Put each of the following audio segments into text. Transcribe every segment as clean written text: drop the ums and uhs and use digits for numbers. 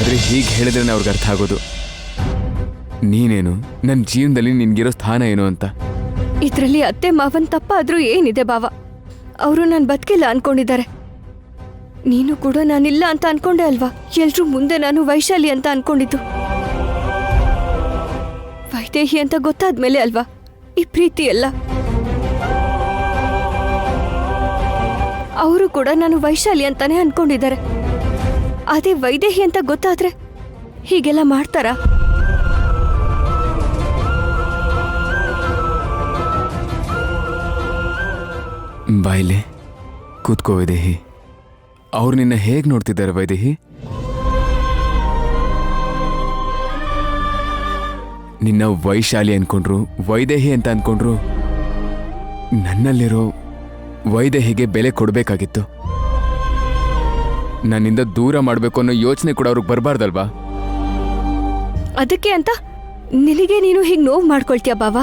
ಆದರೆ ಹೀಗೆ ಹೇಳಿದ್ರೆ ಅವ್ರಿಗೆ ಅರ್ಥ ಆಗೋದು ನೀನೇನು ನನ್ನ ಜೀವನದಲ್ಲಿ ನಿನ್ಗಿರೋ ಸ್ಥಾನ ಏನು ಅಂತ. ಇದ್ರಲ್ಲಿ ಅತ್ತೆ ಮಾವನ್ ತಪ್ಪಾದ್ರೂ ಏನಿದೆ ಬಾವ? ಅವರು ನಾನು ಬದುಕಿಲ್ಲ ಅನ್ಕೊಂಡಿದ್ದಾರೆ. ನೀನು ಕೂಡ ನಾನಿಲ್ಲ ಅಂತ ಅನ್ಕೊಂಡೆ ಅಲ್ವಾ? ಎಲ್ರೂ ಮುಂದೆ ನಾನು ವೈಶಾಲಿ ಅಂತ ಅನ್ಕೊಂಡಿದ್ದು. ವೈದೇಹಿ ಅಂತ ಗೊತ್ತಾದ್ಮೇಲೆ ಅಲ್ವಾ ಈ ಪ್ರೀತಿ ಎಲ್ಲ? ಅವರು ಕೂಡ ನಾನು ವೈಶಾಲಿ ಅಂತಾನೆ ಅನ್ಕೊಂಡಿದ್ದಾರೆ. ಅದೇ ವೈದೇಹಿ ಅಂತ ಗೊತ್ತಾದ್ರೆ ಹೀಗೆಲ್ಲ ಮಾಡ್ತಾರಾ? ಬಾಯ್ಲೆ ಕೂತ್ಕೋ ವೈದೇಹಿ. ಅವ್ರು ನಿನ್ನ ಹೇಗೆ ನೋಡ್ತಿದ್ದಾರೆ ವೈದೇಹಿ? ನಿನ್ನ ವೈಶಾಲಿ ಅನ್ಕೊಂಡ್ರು, ವೈದೇಹಿ ಅಂತ ಅನ್ಕೊಂಡ್ರು. ನನ್ನಲ್ಲಿರೋ ವೈದೇಹಿಗೆ ಬೆಲೆ ಕೊಡಬೇಕಾಗಿತ್ತು. ನನ್ನಿಂದ ದೂರ ಮಾಡಬೇಕು ಅನ್ನೋ ಯೋಚನೆ ಕೂಡ ಅವ್ರಿಗೆ ಬರಬಾರ್ದಲ್ವಾ? ಅದಕ್ಕೆ ಅಂತ ನಿನಗೆ ನೀನು ಹೀಗೆ ನೋವು ಮಾಡ್ಕೊಳ್ತೀಯ ಬಾವ?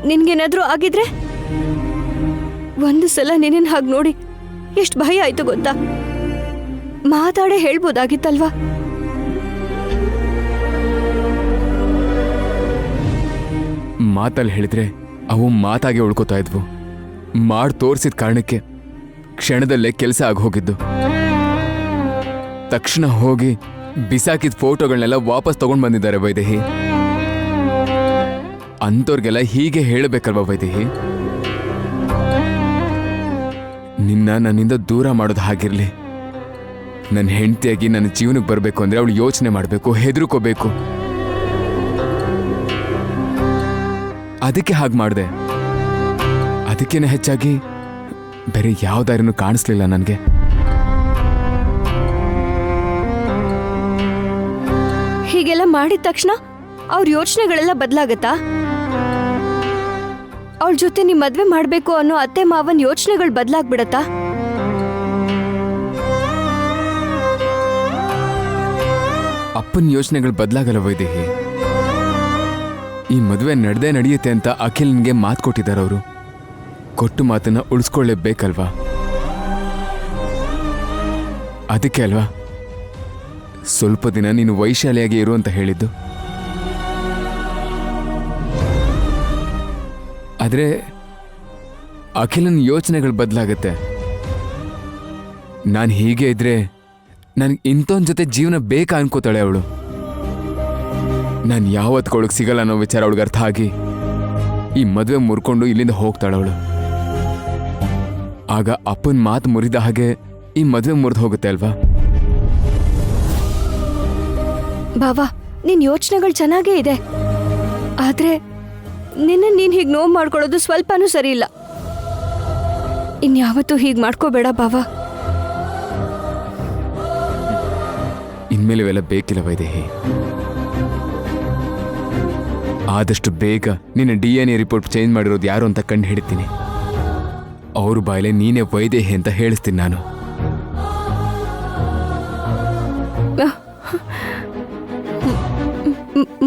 ನಿನ್ಗೇನಾದ್ರೂ ಆಗಿದ್ರೆ? ಒಂದು ಸಲ ನಿನ್ನ ಹಾಗೆ ನೋಡಿ ಎಷ್ಟು ಭಯ ಆಯ್ತು ಗೊತ್ತಾ? ಮಾತಾಡೇ ಹೇಳ್ಬೋದಾಗಿತ್ತಲ್ವಾ? ಮಾತಲ್ಲಿ ಹೇಳಿದ್ರೆ ಅವು ಮಾತಾಗೆ ಉಳ್ಕೋತಾ ಇದ್ವು. ಮಾಡಿ ತೋರಿಸಿದ ಕಾರಣಕ್ಕೆ ಕ್ಷಣದಲ್ಲೇ ಕೆಲಸ ಆಗೋಗಿದ್ದು. ತಕ್ಷಣ ಹೋಗಿ ಬಿಸಾಕಿದ ಫೋಟೋಗಳನ್ನೆಲ್ಲ ವಾಪಸ್ ತಗೊಂಡು ಬಂದಿದ್ದಾರೆ ವೈದೇಹಿ. ಅಂಥವ್ರಿಗೆಲ್ಲ ಹೀಗೆ ಹೇಳಬೇಕಲ್ವಾ ವೈದೇಹಿ? ನಿನ್ನ ನನ್ನಿಂದ ದೂರ ಮಾಡೋದು ಹಾಗಿರ್ಲಿ. ನನ್ನ ಹೆಂಡತಿಯಾಗಿ ನನ್ನ ಜೀವನಕ್ಕೆ ಬರಬೇಕು ಅಂದ್ರೆ ಅವಳು ಯೋಚನೆ ಮಾಡಬೇಕು, ಹೆದರ್ಕೋಬೇಕು. ಅದಕ್ಕೆ ಹಾಗೆ ಮಾಡಿದೆ. ಅದಕ್ಕೇನೆ ಹೆಚ್ಚಾಗಿ ಬೇರೆ ಯಾವ ದಾರಿನೂ ಕಾಣಿಸ್ಲಿಲ್ಲ ನನಗೆ. ಹೀಗೆಲ್ಲ ಮಾಡಿದ ತಕ್ಷಣ ಅವ್ರ ಯೋಚನೆಗಳೆಲ್ಲ ಬದಲಾಗತ್ತಾ? ಅವಳ ಜೊತೆ ನೀ ಮದ್ವೆ ಮಾಡ್ಬೇಕು ಅನ್ನೋ ಅತ್ತೆ ಮಾವನ್ ಯೋಚನೆಗಳು ಬದಲಾಗ್ಬಿಡತ್ತಾ? ಅಪ್ಪನ ಯೋಚನೆಗಳು ಬದಲಾಗಲ್ಲ ವೈದೇಹಿ. ಈ ಮದುವೆ ನಡೆಯುತ್ತೆ ಅಂತ ಅಖಿಲ್ಗೆ ಮಾತು ಕೊಟ್ಟಿದ್ದಾರೆ ಅವರು. ಕೊಟ್ಟು ಮಾತನ್ನ ಉಳಿಸ್ಕೊಳ್ಳೇಬೇಕಲ್ವಾ? ಅದಕ್ಕೆ ಅಲ್ವಾ ಸ್ವಲ್ಪ ದಿನ ನೀನು ವೈಶಾಲಿಯಾಗಿ ಇರು ಅಂತ ಹೇಳಿದ್ದು. ಆದ್ರೆ ಅಖಿಲನ ಯೋಚನೆಗಳು ಬದಲಾಗತ್ತೆ. ನಾನು ಹೀಗೆ ಇದ್ರೆ ನನಗೆ ಇಂಥೊಂದ್ ಜೊತೆ ಜೀವನ ಬೇಕಾ ಅನ್ಕೋತಾಳೆ ಅವಳು. ನಾನು ಯಾವತ್ಕೊಳಕ್ ಸಿಗಲ್ಲ ಅನ್ನೋ ವಿಚಾರ ಅವಳಿಗೆ ಅರ್ಥ ಆಗಿ ಈ ಮದುವೆ ಮುರ್ಕೊಂಡು ಇಲ್ಲಿಂದ ಹೋಗ್ತಾಳೆ ಅವಳು. ಆಗ ಅಪ್ಪನ ಮಾತು ಮುರಿದ ಹಾಗೆ ಈ ಮದುವೆ ಮುರಿದು ಹೋಗುತ್ತೆ ಅಲ್ವಾ? ಬಾವಾ, ನಿನ್ ಯೋಚನೆಗಳು ಚೆನ್ನಾಗೇ ಇದೆ. ಆದ್ರೆ ನಿನ್ನ ನೀನ್ ಹೀಗೆ ನೋವು ಮಾಡ್ಕೊಳ್ಳೋದು ಸ್ವಲ್ಪನೂ ಸರಿ ಇಲ್ಲ. ಇನ್ಯಾವತ್ತೂ ಹೀಗೆ ಮಾಡ್ಕೋಬೇಡ ಬಾವಾ. ಇನ್ಮೇಲೆ ಇವೆಲ್ಲ ಬೇಕಿಲ್ಲ ವೈದೇಹಿ. ಆದಷ್ಟು ಬೇಗ ನಿನ್ನ DNA ರಿಪೋರ್ಟ್ ಚೇಂಜ್ ಮಾಡಿರೋದು ಯಾರು ಅಂತ ಕಂಡು ಹಿಡಿತೀನಿ. ಅವ್ರ ಬಾಯಲೆ ನೀನೇ ವೈದೇಹಿ ಅಂತ ಹೇಳಿಸ್ತೀನಿ ನಾನು.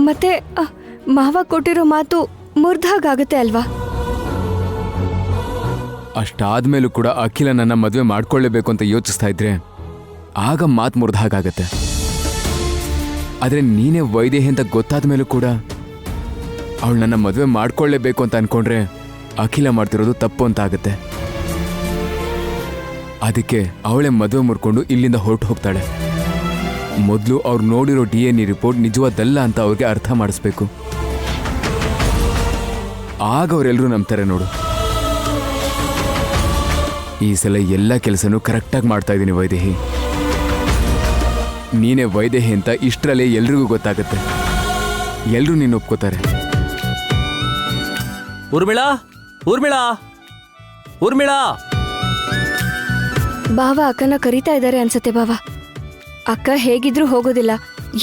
ಮತ್ತೆ ಮಾವ ಕೊಟ್ಟಿರೋ ಮಾತು ಮುರ್ದಾಗತ್ತೆ ಅಲ್ವಾ? ಅಷ್ಟಾದ್ಮೇಲೂ ಕೂಡ ಅಖಿಲ ನನ್ನ ಮದುವೆ ಮಾಡ್ಕೊಳ್ಳೇಬೇಕು ಅಂತ ಯೋಚಿಸ್ತಾ ಇದ್ರೆ ಆಗ ಮಾತು ಮುರಿದ ಹಾಗಾಗತ್ತೆ. ಆದ್ರೆ ನೀನೇ ವೈದೇಹಿ ಅಂತ ಗೊತ್ತಾದ ಮೇಲೂ ಕೂಡ ಅವಳು ನನ್ನ ಮದುವೆ ಮಾಡ್ಕೊಳ್ಳೇಬೇಕು ಅಂತ ಅನ್ಕೊಂಡ್ರೆ ಅಖಿಲ ಮಾಡ್ತಿರೋದು ತಪ್ಪು ಅಂತ ಆಗತ್ತೆ. ಅದಕ್ಕೆ ಅವಳೇ ಮದುವೆ ಮುರ್ಕೊಂಡು ಇಲ್ಲಿಂದ ಹೊರಟು ಹೋಗ್ತಾಳೆ. ಮೊದಲು ಅವ್ರು ನೋಡಿರೋ DNA ರಿಪೋರ್ಟ್ ನಿಜವಾದಲ್ಲ ಅಂತ ಅವ್ರಿಗೆ ಅರ್ಥ ಮಾಡಿಸ್ಬೇಕು. ಆಗ ಅವರೆಲ್ಲರೂ ನಂಬ್ತಾರೆ ನೋಡು. ಈ ಸಲ ಎಲ್ಲ ಕೆಲಸನೂ ಕರೆಕ್ಟಾಗಿ ಮಾಡ್ತಾ ಇದ್ದೀನಿ ವೈದೇಹಿ. ನೀನೇ ವೈದೇಹಿ ಅಂತ ಇಷ್ಟರಲ್ಲೇ ಎಲ್ರಿಗೂ ಗೊತ್ತಾಗುತ್ತೆ. ಎಲ್ಲರೂ ನೀನು ಒಪ್ಕೋತಾರೆ. ಊರ್ಮಿಳಾ, ಊರ್ಮಿಳಾ, ಊರ್ಮಿಳಾ. ಬಾವ ಅಕ್ಕನ ಕರೀತಾ ಇದ್ದಾರೆ ಅನ್ಸತ್ತೆ ಬಾವ. ಅಕ್ಕ ಹೇಗಿದ್ರು ಹೋಗೋದಿಲ್ಲ,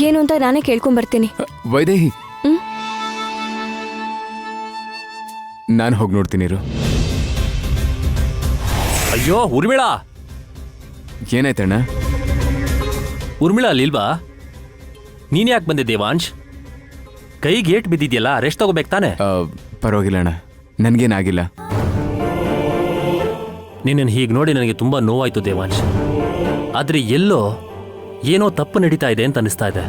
ಏನು ಅಂತ ನಾನೇ ಕೇಳ್ಕೊಂಬರ್ತೀನಿ. ವೈದೇಹಿ, ನಾನು ಹೋಗಿ ನೋಡ್ತೀನಿ ಇರು. ಅಯ್ಯೋ ಊರ್ಮಿಳಾ. ಏನಾಯ್ತಣ್ಣ? ಊರ್ಮಿಳಾ ಅಲ್ಲಿಲ್ವಾ? ನೀನ್ ಯಾಕೆ ಬಂದೆ ದೇವಾಂಶ್? ಕೈಗೆ ಏಟ್ ಬಿದ್ದಿದ್ಯಲ್ಲ, ರೆಸ್ಟ್ ತಗೋಬೇಕು ತಾನೆ? ಪರವಾಗಿಲ್ಲ ಅಣ್ಣ, ನನ್ಗೇನಾಗಿಲ್ಲ. ನಿನ್ನನ್ನು ಹೀಗೆ ನೋಡಿ ನನಗೆ ತುಂಬಾ ನೋವಾಯ್ತು ದೇವಾಂಶ್. ಆದ್ರೆ ಎಲ್ಲೋ ಏನೋ ತಪ್ಪು ನಡೀತಾ ಇದೆ ಅಂತ ಅನಿಸ್ತಾ ಇದೆ.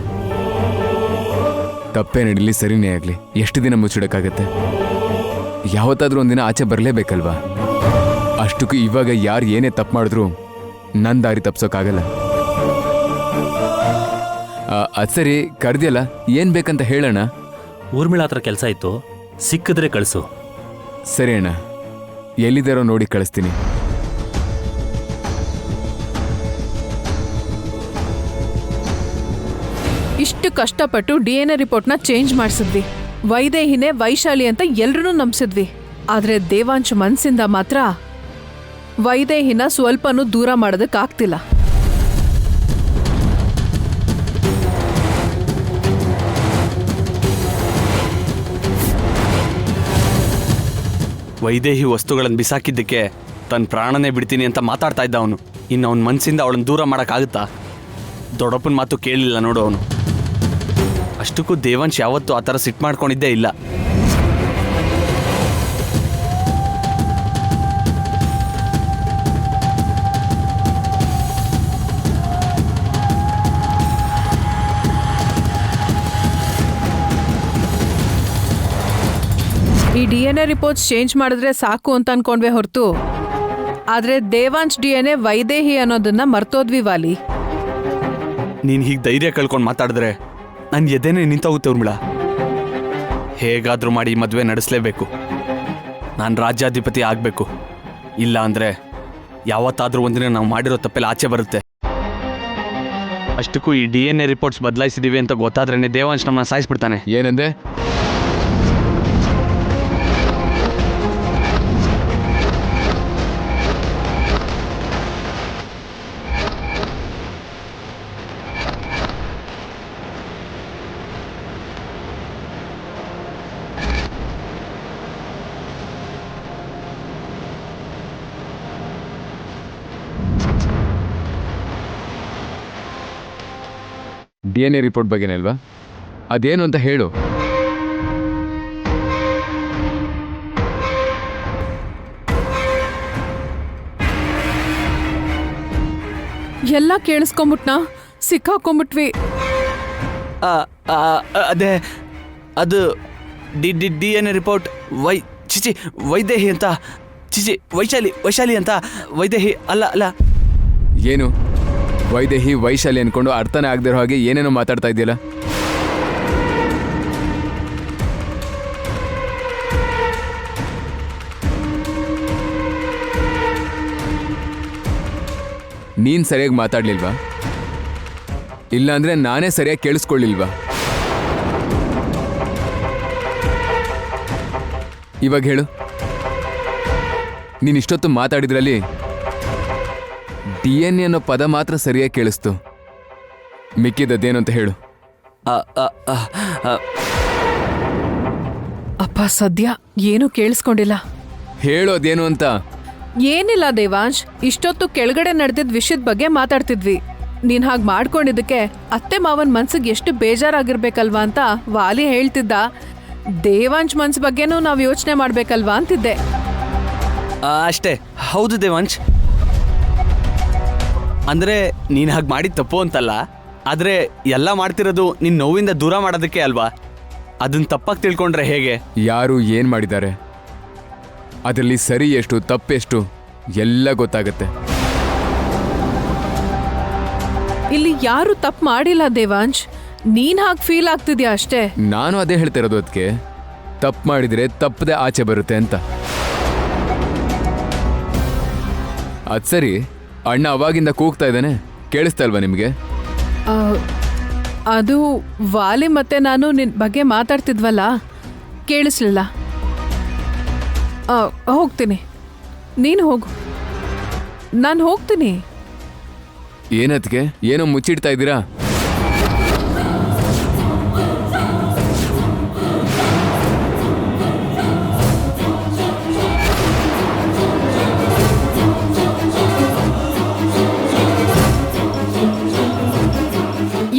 ತಪ್ಪೇ ನಡೀಲಿ ಸರಿನೇ ಆಗಲಿ, ಎಷ್ಟು ದಿನ ಮುಚ್ಚಿಡಕ್ಕಾಗತ್ತೆ? ಯಾವತ್ತಾದ್ರೂ ಒಂದಿನ ಆಚೆ ಬರಲೇಬೇಕಲ್ವಾ? ಅಷ್ಟಕ್ಕೂ ಇವಾಗ ಯಾರು ಏನೇ ತಪ್ಪು ಮಾಡಿದ್ರು ನನ್ನ ದಾರಿ ತಪ್ಸೋಕ್ಕಾಗಲ್ಲ. ಅದು ಸರಿ, ಕರ್ದಿಯಲ್ಲ, ಏನ್ ಬೇಕಂತ ಹೇಳೋಣ. ಊರ್ಮಿಳಾ ಹತ್ರ ಕೆಲಸ ಇತ್ತು, ಸಿಕ್ಕಿದ್ರೆ ಕಳಿಸು. ಸರಿ ಅಣ್ಣ, ಎಲ್ಲಿದ್ದಾರೋ ನೋಡಿ ಕಳಿಸ್ತೀನಿ. ಇಷ್ಟು ಕಷ್ಟಪಟ್ಟು DNA ರಿಪೋರ್ಟ್ನ ಚೇಂಜ್ ಮಾಡಿಸಿದ್ವಿ. ವೈದೇಹಿನೇ ವೈಶಾಲಿ ಅಂತ ಎಲ್ರೂ ನಂಬಿಸಿದ್ವಿ. ಆದ್ರೆ ದೇವಾಂಶ್ ಮನ್ಸಿಂದ ಮಾತ್ರ ವೈದೇಹಿನ ಸ್ವಲ್ಪನೂ ದೂರ ಮಾಡೋದಕ್ಕಾಗ್ತಿಲ್ಲ. ವೈದೇಹಿ ವಸ್ತುಗಳನ್ನು ಬಿಸಾಕಿದ್ದಕ್ಕೆ ತನ್ನ ಪ್ರಾಣನೇ ಬಿಡ್ತೀನಿ ಅಂತ ಮಾತಾಡ್ತಾ ಇದ್ದ ಅವನು. ಇನ್ನು ಅವನ ಮನಸ್ಸಿಂದ ಅವಳನ್ನು ದೂರ ಮಾಡೋಕ್ಕಾಗುತ್ತಾ? ದೊಡ್ಡಪ್ಪನ ಮಾತು ಕೇಳಲಿಲ್ಲ ನೋಡು ಅವನು. ಅಷ್ಟಕ್ಕೂ ದೇವಾಂಶ್ ಯಾವತ್ತೂ ಆ ಥರ ಸಿಟ್ಟು ಮಾಡ್ಕೊಂಡಿದ್ದೇ ಇಲ್ಲ. ಈ DNA ರಿಪೋರ್ಟ್ಸ್ ಚೇಂಜ್ ಮಾಡಿದ್ರೆ ಸಾಕು ಅಂತ ಅನ್ಕೊಂಡ್ವೆ ಹೊರತು, ಆದ್ರೆ ದೇವಾಂಶ್ DNA ವೈದೇಹಿ ಅನ್ನೋದನ್ನ ಮರ್ತೋದ್ವಿ ವಾಲಿ. ನೀನು ಹೀಗೆ ಧೈರ್ಯ ಕಳ್ಕೊಂಡು ಮಾತಾಡಿದ್ರೆ ನನ್ನ ಎದೆನೇ ನಿಂತೋಗುತ್ತೆ ಊರ್ಮಿಳಾ. ಹೇಗಾದರೂ ಮಾಡಿ ಈ ಮದುವೆ ನಡೆಸಲೇಬೇಕು. ನಾನು ರಾಜ್ಯಾಧಿಪತಿ ಆಗಬೇಕು. ಇಲ್ಲ ಅಂದರೆ ಯಾವತ್ತಾದರೂ ಒಂದಿನ ನಾವು ಮಾಡಿರೋ ತಪ್ಪೆಲ್ಲ ಆಚೆ ಬರುತ್ತೆ. ಅಷ್ಟಕ್ಕೂ ಈ DNA ರಿಪೋರ್ಟ್ಸ್ ಬದಲಾಯಿಸಿದೀವಿ ಅಂತ ಗೊತ್ತಾದ್ರೇ ದೇವಾಂಶ್ ನಮ್ಮನ್ನ ಸಾಯಿಸ್ಬಿಡ್ತಾನೆ. ಏನಂದೆ? DNA ರಿಪೋರ್ಟ್ ಬಗ್ಗೆನೇ ಅಲ್ವಾ? ಅದೇನು ಅಂತ ಹೇಳು. ಎಲ್ಲ ಕೇಳಿಸ್ಕೊಂಬಿಟ್ನಾ? ಸಿಕ್ಕಾಕೊಂಬಿಟ್ವಿ. ಅದೇ ಅದು DNA ರಿಪೋರ್ಟ್ ಚಿಚಿ ವೈದೇಹಿ ಅಂತ, ಚಿಚಿ ವೈಶಾಲಿ ಅಂತ. ವೈದೇಹಿ ಅಲ್ಲ. ಏನು ವೈದೇಹಿ ವೈಶಾಲಿ ಅನ್ಕೊಂಡು ಅರ್ಥನೇ ಆಗದಿರೋ ಹಾಗೆ ಏನೇನೋ ಮಾತಾಡ್ತಾ ಇದೆಯಲ್ಲ? ನೀನ್ ಸರಿಯಾಗಿ ಮಾತಾಡ್ಲಿಲ್ವಾ? ಇಲ್ಲಾಂದ್ರೆ ನಾನೇ ಸರಿಯಾಗಿ ಕೇಳಿಸ್ಕೊಳ್ಳಿಲ್ವಾ? ಇವಾಗ ಹೇಳು, ನೀನ್ ಇಷ್ಟೊತ್ತು ಮಾತಾಡಿದ್ರಲ್ಲಿ DNA ಅನ್ನೋ ಪದ ಮಾತ್ರ ಸರಿಯಾಗಿ ಕೇಳಿಸ್ತು. ಮಿಕ್ಕಿದ್ದೇನು ಅಂತ ಹೇಳು. ಅಪ್ಪ ಸದ್ಯ ಏನೂ ಕೇಳಿಸ್ಕೊಂಡಿಲ್ಲ. ಹೇಳೋದೇನು ಅಂತ. ಏನಿಲ್ಲ ದೇವಾಂಶ್, ಇಷ್ಟೊತ್ತು ಕೆಳಗಡೆ ನಡೆದಿದ್ದ ವಿಷಯದ ಬಗ್ಗೆ ಮಾತಾಡ್ತಿದ್ವಿ. ನೀನ್ ಹಾಗೆ ಮಾಡ್ಕೊಂಡಿದ್ದಕ್ಕೆ ಅತ್ತೆ ಮಾವನ್ ಮನ್ಸಿಗೆ ಎಷ್ಟು ಬೇಜಾರಾಗಿರ್ಬೇಕಲ್ವಾ ಅಂತ ವಾಲಿ ಹೇಳ್ತಿದ್ದ. ದೇವಾಂಶ್ ಮನ್ಸ್ ಬಗ್ಗೆನೂ ನಾವು ಯೋಚನೆ ಮಾಡ್ಬೇಕಲ್ವಾ ಅಂತಿದ್ದೆ. ಅಷ್ಟೇ. ಹೌದು ದೇವಾಂಶ್, ಅಂದರೆ ನೀನು ಹಾಗೆ ಮಾಡಿದ ತಪ್ಪು ಅಂತಲ್ಲ, ಆದರೆ ಎಲ್ಲ ಮಾಡ್ತಿರೋದು ನಿನ್ನ ನೋವಿಂದ ದೂರ ಮಾಡೋದಕ್ಕೆ ಅಲ್ವಾ? ಅದನ್ನ ತಪ್ಪಾಗಿ ತಿಳ್ಕೊಂಡ್ರೆ ಹೇಗೆ? ಯಾರು ಏನು ಮಾಡಿದ್ದಾರೆ, ಅದರಲ್ಲಿ ಸರಿ ಎಷ್ಟು ತಪ್ಪೆಷ್ಟು ಎಲ್ಲ ಗೊತ್ತಾಗತ್ತೆ. ಇಲ್ಲಿ ಯಾರು ತಪ್ಪು ಮಾಡಿಲ್ಲ ದೇವಾಂಶ್, ನೀನ್ ಹಾಗೆ ಫೀಲ್ ಆಗ್ತಿದ್ಯಾ ಅಷ್ಟೇ. ನಾನು ಅದೇ ಹೇಳ್ತಿರೋದು. ಅದಕ್ಕೆ ತಪ್ಪು ಮಾಡಿದರೆ ತಪ್ಪದೆ ಆಚೆ ಬರುತ್ತೆ ಅಂತ. ಅದು ಸರಿ, ಅಣ್ಣ ಅವಾಗಿಂದ ಕೂಗ್ತಾ ಇದ್ದಾನೆ, ಕೇಳಿಸ್ತಾ ಇಲ್ವಾ ನಿಮಗೆ? ಅದು ವಾಲಿ ಮತ್ತೆ ನಾನು ನಿನ್ ಬಗ್ಗೆ ಮಾತಾಡ್ತಿದ್ವಲ್ಲ, ಕೇಳಿಸ್ಲಿಲ್ಲ. ಹೋಗ್ತೀನಿ, ನೀನು ಹೋಗು. ನಾನು ಹೋಗ್ತೀನಿ. ಏನದ್ಕೆ ಏನೋ ಮುಚ್ಚಿಡ್ತಾ ಇದ್ದೀರಾ?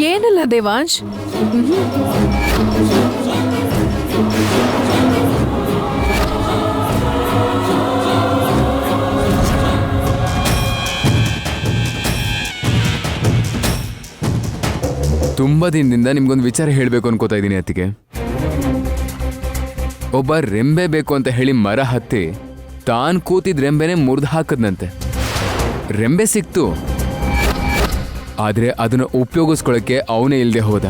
ಏನಿಲ್ಲ ದೇವಾಂಶ್. ತುಂಬಾ ದಿನದಿಂದ ನಿಮ್ಗೊಂದು ವಿಚಾರ ಹೇಳಬೇಕು ಅನ್ಕೋತಾ ಇದ್ದೀನಿ ಅತ್ತಿಗೆ. ಒಬ್ಬ ರೆಂಬೆ ಬೇಕು ಅಂತ ಹೇಳಿ ಮರ ಹತ್ತಿ ತಾನ್ ಕೂತಿದ್ ರೆಂಬೆನೆ ಮುರಿದು ಹಾಕದ್ನಂತೆ. ರೆಂಬೆ ಸಿಕ್ತು, ಆದ್ರೆ ಅದನ್ನ ಉಪಯೋಗಿಸ್ಕೊಳಕ್ಕೆ ಅವನೇ ಇಲ್ಲದೆ ಹೋದ.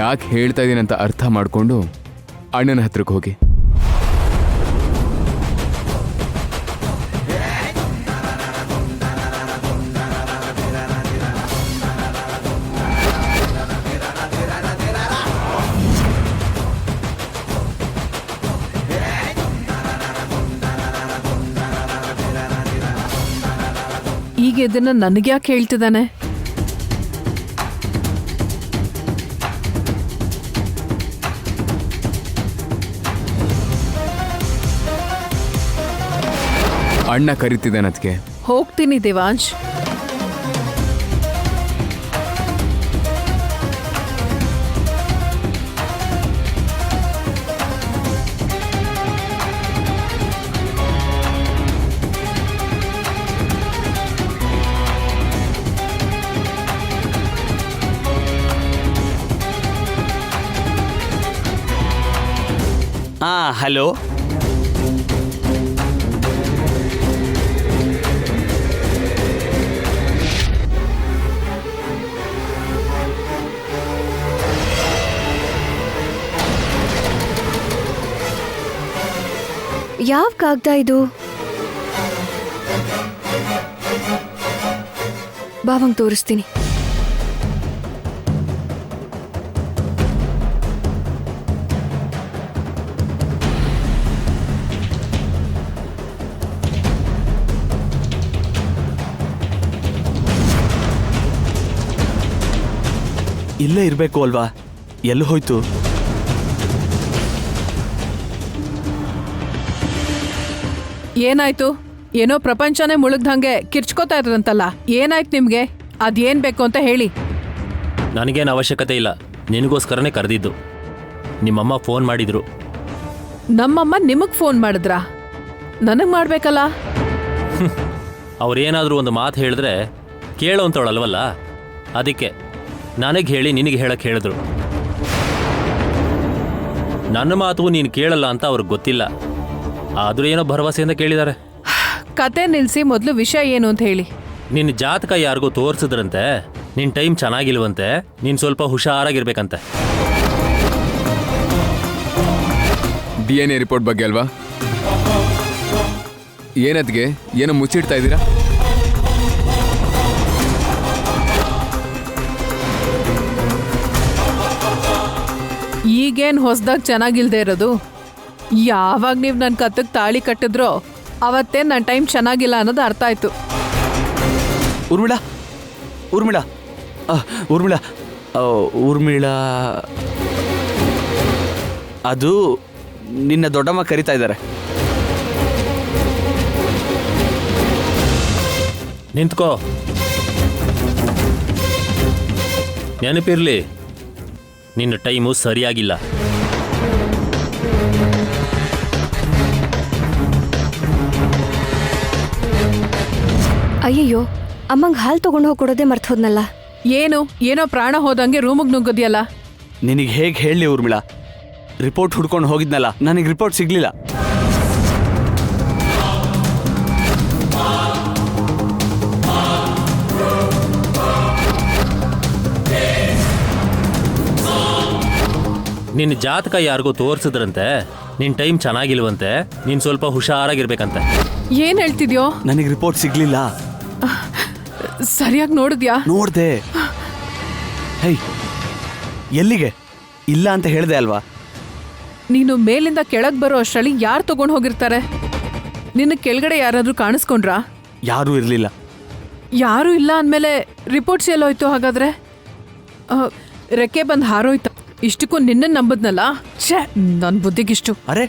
ಯಾಕೆ ಹೇಳ್ತಾ ಇದ್ದೀನಿ ಅಂತ ಅರ್ಥ ಮಾಡ್ಕೊಂಡು ಅಣ್ಣನ ಹತ್ರಕ್ಕೆ ಹೋಗಿ. ಈಗ ಇದನ್ನ ನನಗೆ ಯಾಕೆ ಹೇಳ್ತಿದ್ದಾನೆ? ಅಣ್ಣ ಕರಿತಿದ್ದಾನೆ ಅದಕ್ಕೆ. ಹೋಗ್ತೀನಿ ದೇವಾಂಶ್. ಹಲೋ. ಯಾವ ಕಾಗ್ದ ಇದು? ಬಾವಂಗ್ ತೋರಿಸ್ತೀನಿ. ಇಲ್ಲೇ ಇರಬೇಕು ಅಲ್ವಾ? ಎಲ್ಲಿ ಹೋಯ್ತು? ಏನಾಯ್ತು? ಏನೋ ಪ್ರಪಂಚನೇ ಮುಳುಗ್ದಂಗೆ ಕಿರ್ಚ್ಕೋತಾ ಇದ್ರಂತಲ್ಲ, ಏನಾಯ್ತು ನಿಮ್ಗೆ? ಅದೇನ್ ಬೇಕು ಅಂತ ಹೇಳಿ. ನನಗೇನು ಅವಶ್ಯಕತೆ ಇಲ್ಲ, ನಿನಗೋಸ್ಕರನೇ ಕರೆದಿದ್ದು. ನಿಮ್ಮಮ್ಮ ಫೋನ್ ಮಾಡಿದ್ರು. ನಮ್ಮಮ್ಮ ನಿಮಗ್ ಫೋನ್ ಮಾಡಿದ್ರಾ? ನನಗ್ ಮಾಡ್ಬೇಕಲ್ಲ? ಅವ್ರೇನಾದರೂ ಒಂದು ಮಾತು ಹೇಳಿದ್ರೆ ಕೇಳೋ ಅಂತವಳಲ್ವಲ್ಲ, ಅದಕ್ಕೆ ನನಗೆ ಹೇಳಿ ನಿನಗೆ ಹೇಳಕ್ಕೆ ಹೇಳಿದ್ರು. ನನ್ನ ಮಾತು ನೀನು ಕೇಳಲ್ಲ ಅಂತ ಅವ್ರಿಗೆ ಗೊತ್ತಿಲ್ಲ, ಆದರೂ ಏನೋ ಭರವಸೆಯಿಂದ ಕೇಳಿದ್ದಾರೆ. ಕತೆ ನಿಲ್ಸಿ ಮೊದಲು ವಿಷಯ ಏನು ಅಂತ ಹೇಳಿ. ನಿನ್ನ ಜಾತಕ ಯಾರಿಗೂ ತೋರಿಸಿದ್ರಂತೆ, ನಿನ್ನ ಟೈಮ್ ಚೆನ್ನಾಗಿಲ್ವಂತೆ, ನೀನು ಸ್ವಲ್ಪ ಹುಷಾರಾಗಿರ್ಬೇಕಂತೆ. DNA ರಿಪೋರ್ಟ್ ಬಗ್ಗೆ ಅಲ್ವಾ? ಏನದ್ಗೆ ಏನೋ ಮುಚ್ಚಿಡ್ತಾ ಇದ್ದೀರಾ? ಈಗೇನು ಹೊಸ್ದಾಗ ಚೆನ್ನಾಗಿಲ್ದೇ ಇರೋದು? ಯಾವಾಗ ನೀವು ನನ್ನ ಕತ್ತಕ್ಕೆ ತಾಳಿ ಕಟ್ಟಿದ್ರೋ ಅವತ್ತೇ ನನ್ನ ಟೈಮ್ ಚೆನ್ನಾಗಿಲ್ಲ ಅನ್ನೋದು ಅರ್ಥ ಆಯ್ತು. ಊರ್ಮಿಳಾ, ಊರ್ಮಿಳಾ, ಊರ್ಮಿಳಾ, ಊರ್ಮಿಳಾ, ಅದು ನಿನ್ನ ದೊಡ್ಡಮ್ಮ ಕರಿತಾ ಇದ್ದಾರೆ. ನಿಂತ್ಕೋ. ನೆನಪಿರ್ಲಿ, ನಿನ್ನ ಟೈಮು ಸರಿಯಾಗಿಲ್ಲ. ಅಯ್ಯಯ್ಯೋ, ಅಮ್ಮಂಗ್ ಹಾಲು ತಗೊಂಡು ಹೋಗಿ ಕೊಡೋದೇ ಮರ್ತು ಹೋದ್ನಲ್ಲ. ಏನೋ ಪ್ರಾಣ ಹೋದಂಗೆ ರೂಮಿಗೆ ನುಗ್ಗೋದ್ಯಲ್ಲ. ನಿನಗೆ ಹೇಗೆ ಹೇಳಲಿ ಊರ್ಮಿಳಾ? ರಿಪೋರ್ಟ್ ಹುಡ್ಕೊಂಡು ಹೋಗಿದ್ನಲ್ಲ, ನನಗೆ ರಿಪೋರ್ಟ್ ಸಿಗ್ಲಿಲ್ಲ. ನಿನ್ನ ಜಾತಕ ಯಾರಿಗೂ ತೋರಿಸಿದ್ರಂತೆ, ನಿನ್ನ ಟೈಮ್ ಚೆನ್ನಾಗಿಲ್ವಂತೆ, ನೀನು ಸ್ವಲ್ಪ ಹುಷಾರಾಗಿರ್ಬೇಕಂತೆ. ಏನ್ ಹೇಳ್ತಿದ್ಯೋ? ನನಗೆ ರಿಪೋರ್ಟ್ ಸಿಗ್ಲಿಲ್ಲ. ಸರಿಯಾಗಿ ನೋಡಿದ್ಯಾ? ನೋಡ್ದೆ. ಹೇ, ಎಲ್ಲಿಗೆ? ಇಲ್ಲ ಅಂತ ಹೇಳ್ದೆ ಅಲ್ವಾ? ನೀನು ಮೇಲಿಂದ ಕೆಳಗೆ ಬರೋ ಅಷ್ಟರಲ್ಲಿ ಯಾರು ತಗೊಂಡು ಹೋಗಿರ್ತಾರೆ? ನಿನ್ನ ಕೆಳಗಡೆ ಯಾರಾದ್ರೂ ಕಾಣಿಸ್ಕೊಂಡ್ರಾ? ಯಾರೂ ಇರಲಿಲ್ಲ. ಯಾರೂ ಇಲ್ಲ ಅಂದಮೇಲೆ ರಿಪೋರ್ಟ್ಸ್ ಎಲ್ಲೋಯ್ತು ಹಾಗಾದ್ರೆ? ರೆಕ್ಕೆ ಬಂದು ಹಾರೋಯ್ತು. ಇಷ್ಟಕ್ಕೂ ನಿನ್ನ ನಂಬದ್ನಲ್ಲ. ಛೇ, ನನ್ನ ಬುದ್ಧಿಗಿಷ್ಟು. ಅರೆ,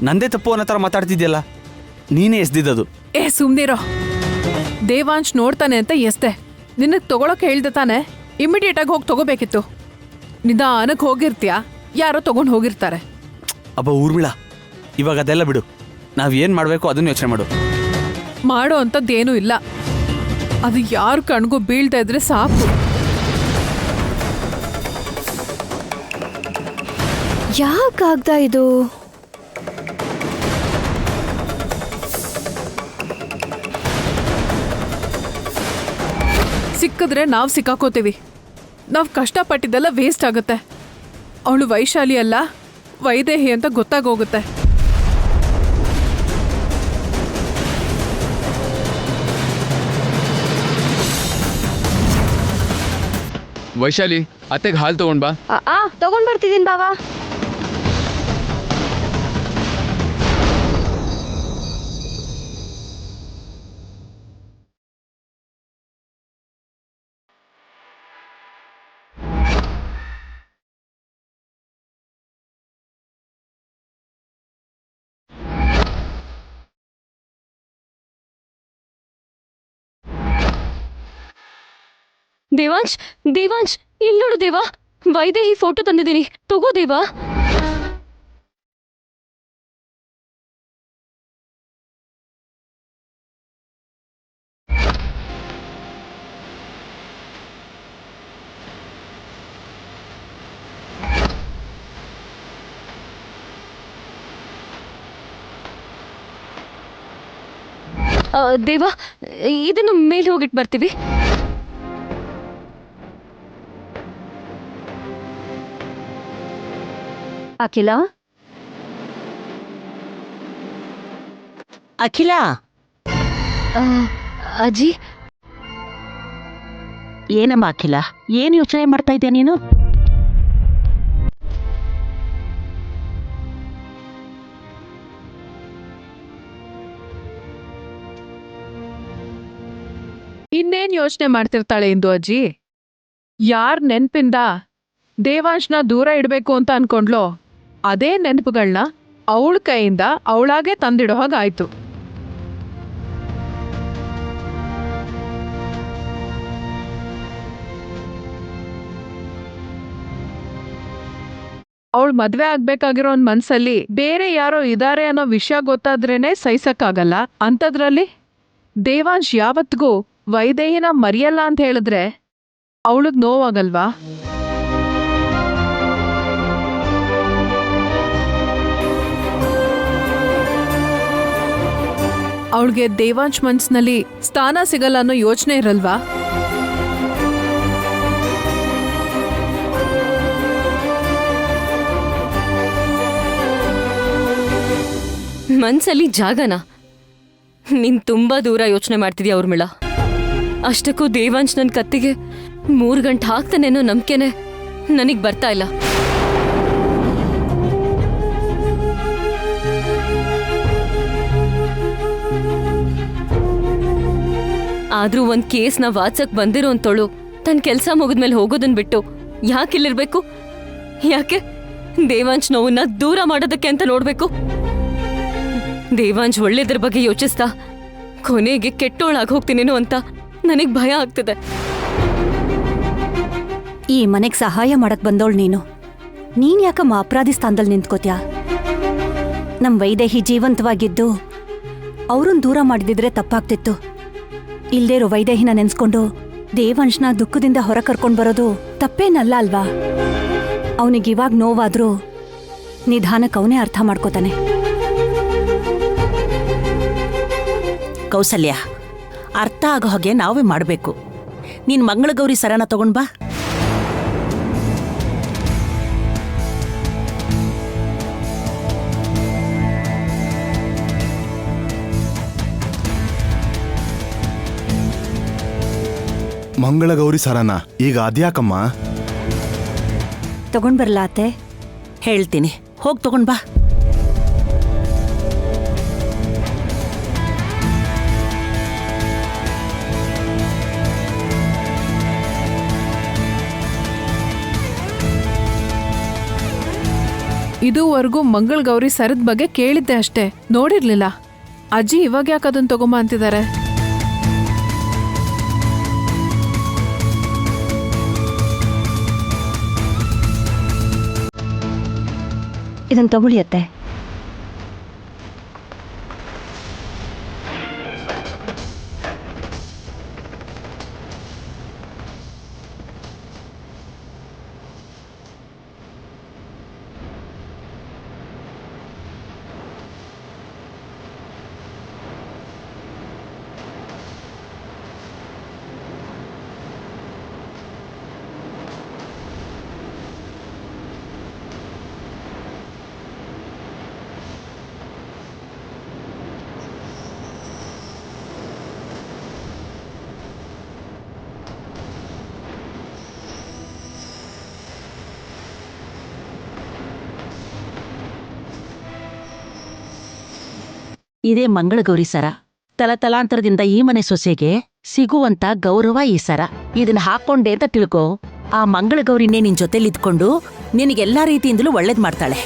ನಂದೇ ತಪ್ಪು ಅನ್ನೋ ಥರ ಮಾತಾಡ್ತಿದ್ಯಲ್ಲ. ನೀನೇ ಎಸ್ದಿದ್ದದು. ಸುಮ್ನಿರೋ. ದೇವಾಂಶ್ ನೋಡ್ತಾನೆ ಅಂತ ಎಸ್ದೆ. ನಿನಗೆ ತಗೊಳಕ್ಕೆ ಹೇಳ್ದೆ ತಾನೆ? ಇಮಿಡಿಯೇಟಾಗಿ ಹೋಗಿ ತಗೋಬೇಕಿತ್ತು. ನಿಧಾನಕ್ಕೆ ಹೋಗಿರ್ತೀಯಾ, ಯಾರೋ ತಗೊಂಡು ಹೋಗಿರ್ತಾರೆ. ಅಬ್ಬ ಊರ್ಮಿಳಾ, ಇವಾಗ ಅದೆಲ್ಲ ಬಿಡು. ನಾವೇನು ಮಾಡಬೇಕು ಅದನ್ನು ಯೋಚನೆ ಮಾಡು. ಮಾಡೋ ಅಂಥದ್ದೇನೂ ಇಲ್ಲ. ಅದು ಯಾರ ಕಣ್ಗೂ ಬೀಳ್ತಾ ಇದ್ರೆ ಸಾಕು. ಯಾಕಾಗ್ದ ಇದು? ಸಿಕ್ಕಿದ್ರೆ ನಾವು ಸಿಕ್ಕಾಕೋತೀವಿ. ನಾವು ಕಷ್ಟಪಟ್ಟಿದ್ದೆಲ್ಲ ವೇಸ್ಟ್ ಆಗುತ್ತೆ. ಅವಳು ವೈಶಾಲಿ ಅಲ್ಲ, ವೈದೇಹಿ ಅಂತ ಗೊತ್ತಾಗೋಗುತ್ತೆ. ವೈಶಾಲಿ, ಅತ್ತೆಗೆ ಹಾಲು ತಗೊಂಡ್ ಬಾ. ತಗೊಂಡ್ ಬರ್ತಿದ್ದೀನಿ ಬಾವಾ. ದೇವಾಂಶ್, ದೇವಾಂಶ್, ಇಲ್ಲಿ ನೋಡು ದೇವಾ, ವೈದೇಹಿ ಫೋಟೋ ತಂದಿದ್ದೀನಿ, ತಗೋ ದೇವಾ. ದೇವಾ, ಇದನ್ನು ಮೇಲೆ ಹೋಗಿಟ್ಟು ಬರ್ತೀವಿ. ಅಖಿಲ, ಅಖಿಲ, ಅಜ್ಜಿ, ಏನಮ್ಮ ಅಖಿಲ, ಏನು ಯೋಚನೆ ಮಾಡ್ತಾ ಇದ್ಯಾ ನೀನು? ಇನ್ನೇನ್ ಯೋಚನೆ ಮಾಡ್ತಿರ್ತಾಳೆ ಇಂದು ಅಜ್ಜಿ? ಯಾರ್ ನೆನ್ಪಿಂದ ದೇವಾಂಶ್ನ ದೂರ ಇಡ್ಬೇಕು ಅಂತ ಅನ್ಕೊಂಡ್ಲೋ, ಅದೇ ನೆನಪುಗಳನ್ನ ಅವಳ ಕೈಯಿಂದ ಅವಳಾಗೆ ತಂದಿಡೋ ಹಾಗಾಯ್ತು. ಅವಳು ಮದ್ವೆ ಆಗ್ಬೇಕಾಗಿರೋ ಮನ್ಸಲ್ಲಿ ಬೇರೆ ಯಾರೋ ಇದಾರೆ ಅನ್ನೋ ವಿಷಯ ಗೊತ್ತಾದ್ರೇನೆ ಸಹಿಸಕ್ಕಾಗಲ್ಲ. ಅಂಥದ್ರಲ್ಲಿ ದೇವಾಂಶ್ ಯಾವತ್ತಿಗೂ ವೈದೇಹಿನ ಮರೆಯಲ್ಲ ಅಂತ ಹೇಳಿದ್ರೆ ಅವಳಿಗೆ ನೋವಾಗಲ್ವಾ? ಅವಳಿಗೆ ದೇವಾಂಶ್ ಮನ್ಸಿನಲ್ಲಿ ಸ್ಥಾನ ಸಿಗಲ್ಲ ಅನ್ನೋ ಯೋಚನೆ ಇರಲ್ವಾ? ಮನ್ಸಲ್ಲಿ ಜಾಗನ? ನೀನ್ ತುಂಬಾ ದೂರ ಯೋಚನೆ ಮಾಡ್ತಿದ್ಯಾ ಊರ್ಮಿಳಾ. ಅಷ್ಟಕ್ಕೂ ದೇವಾಂಶ್ ನನ್ನ ಕತ್ತಿಗೆ 3 ಗಂಟೆ ಹಾಕ್ತಾನೇನೋ ನಂಬಿಕೆನೆ ನನಗ್ ಬರ್ತಾ ಇಲ್ಲ. ಆದ್ರೂ ಒಂದ್ ಕೇಸ್ನ ವಾಚಕ್ ಬಂದಿರೋ ಅಂತೋಳು ತನ್ನ ಕೆಲಸ ಮುಗಿದ್ಮೇಲೆ ಹೋಗೋದನ್ ಬಿಟ್ಟು ಯಾಕಿಲ್ಲಿರ್ಬೇಕು? ಯಾಕೆ ದೇವಾಂಶ್ ನೋವನ್ನ ದೂರ ಮಾಡೋದಕ್ಕೆ ಅಂತ ನೋಡ್ಬೇಕು? ದೇವಾಂಶ್ ಒಳ್ಳೇದ್ರ ಬಗ್ಗೆ ಯೋಚಿಸ್ತಾ ಕೊನೆಗೆ ಕೆಟ್ಟೋಳಾಗಿ ಹೋಗ್ತೀನೇನೋ ಅಂತ ನನಗ್ ಭಯ ಆಗ್ತಿದೆ. ಈ ಮನೆಗ್ ಸಹಾಯ ಮಾಡಕ್ ಬಂದೋಳ್ ನೀನ್ ಯಾಕಮ್ಮ ಅಪರಾಧಿ ಸ್ಥಾನದಲ್ಲಿ ನಿಂತ್ಕೋತ್ಯಾ? ನಮ್ ವೈದೇಹಿ ಜೀವಂತವಾಗಿದ್ದು ಅವ್ರನ್ನ ದೂರ ಮಾಡಿದಿದ್ರೆ ತಪ್ಪಾಗ್ತಿತ್ತು. ಇಲ್ದೇ ಇರೋ ವೈದೇಹಿನ ನೆನ್ಸ್ಕೊಂಡು ದೇವಾಂಶ್ನ ದುಃಖದಿಂದ ಹೊರ ಕರ್ಕೊಂಡ್ ಬರೋದು ತಪ್ಪೇನಲ್ಲ ಅಲ್ವಾ? ಅವನಿಗಿವಾಗ ನೋವಾದ್ರೂ ನಿಧಾನಕ್ಕೆ ಅವನೇ ಅರ್ಥ ಮಾಡ್ಕೋತಾನೆ. ಕೌಸಲ್ಯ, ಅರ್ಥ ಆಗೋ ಹಾಗೆ ನಾವೇ ಮಾಡಬೇಕು. ನೀನ್ ಮಂಗಳಗೌರಿ ಸರನ ತಗೊಂಡ್ ಬಾ. ಮಂಗಳಗೌರಿ ಸರನ ಈಗ ಅದ್ಯಾಕಮ್ಮ? ತಗೊಂಡ್ ಬರ್ಲಾ ಅತ್ತೆ? ಹೇಳ್ತೀನಿ, ಹೋಗ್ ತಗೊಂಡ್ ಬಾ. ಇದುವರೆಗೂ ಮಂಗಳಗೌರಿ ಸರದ ಬಗ್ಗೆ ಕೇಳಿದ್ದೆ ಅಷ್ಟೇ, ನೋಡಿರ್ಲಿಲ್ಲ. ಅಜ್ಜಿ ಇವಾಗ ಯಾಕೆ ಅದನ್ನ ತಗೊಂಬ ಅಂತಿದ್ದಾರೆ? ಇದನ್ನ ತಗೊಳ್ಳಿ ಅತ್ತೆ. ಇದೇ ಮಂಗಳಗೌರಿ ಸರ. ತಲತಲಾಂತರದಿಂದ ಈ ಮನೆ ಸೊಸೆಗೆ ಸಿಗುವಂತ ಗೌರವ ಈ ಸರ. ಇದನ್ನ ಹಾಕೊಂಡೆ ಅಂತ ತಿಳ್ಕೊ. ಆ ಮಂಗಳಗೌರಿನೇ ನಿನ್ ಜೊತೆಲಿದ್ಕೊಂಡು ನಿನಗೆಲ್ಲಾ ರೀತಿಯಿಂದಲೂ ಒಳ್ಳೇದ್ ಮಾಡ್ತಾಳೆ.